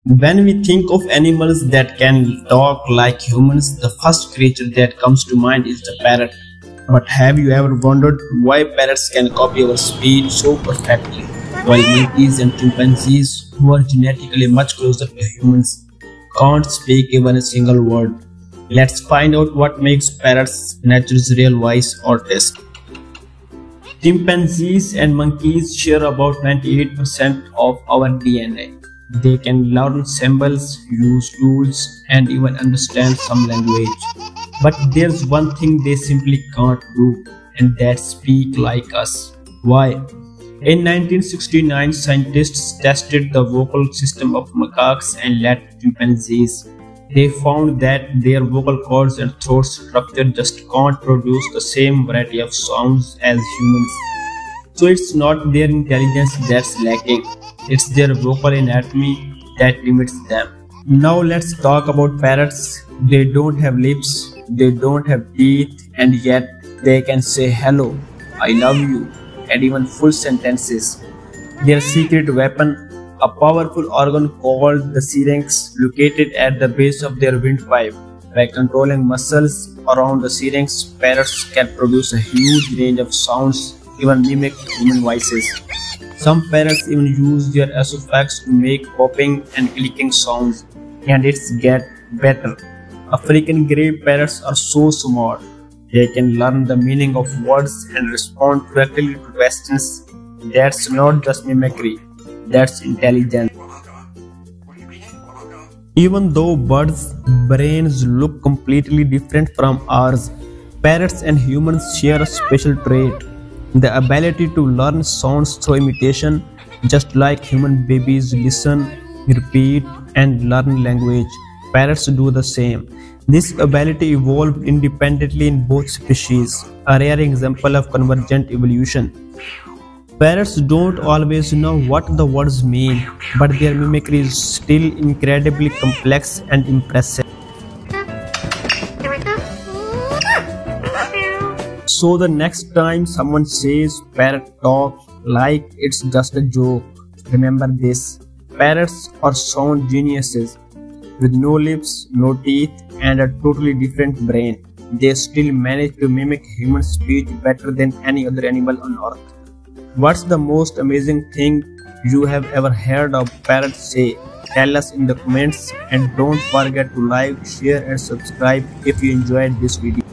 When we think of animals that can talk like humans, the first creature that comes to mind is the parrot. But have you ever wondered why parrots can copy our speech so perfectly, while monkeys and chimpanzees, who are genetically much closer to humans, can't speak even a single word? Let's find out what makes parrots nature's real voice or test. Chimpanzees and monkeys share about 98% of our DNA. They can learn symbols, use tools, and even understand some language. But there's one thing they simply can't do, and that's speak like us. Why? In 1969, scientists tested the vocal system of macaques and let chimpanzees. They found that their vocal cords and throat structure just can't produce the same variety of sounds as humans. So it's not their intelligence that's lacking, it's their vocal anatomy that limits them. Now let's talk about parrots. They don't have lips, they don't have teeth, and yet they can say hello, I love you, and even full sentences. Their secret weapon, a powerful organ called the syrinx, located at the base of their windpipe. By controlling muscles around the syrinx, parrots can produce a huge range of sounds, even mimic human voices. Some parrots even use their esophagus to make popping and clicking sounds, and it's get better. African grey parrots are so smart. They can learn the meaning of words and respond correctly to questions. That's not just mimicry, that's intelligence. Even though birds' brains look completely different from ours, parrots and humans share a special trait, the ability to learn sounds through imitation, just like human babies listen, repeat, and learn language. Parrots do the same. This ability evolved independently in both species, a rare example of convergent evolution. Parrots don't always know what the words mean, but their mimicry is still incredibly complex and impressive. So the next time someone says parrot talk like it's just a joke, remember this: parrots are sound geniuses with no lips, no teeth, and a totally different brain. They still manage to mimic human speech better than any other animal on earth. What's the most amazing thing you have ever heard a parrot say? Tell us in the comments, and don't forget to like, share and subscribe if you enjoyed this video.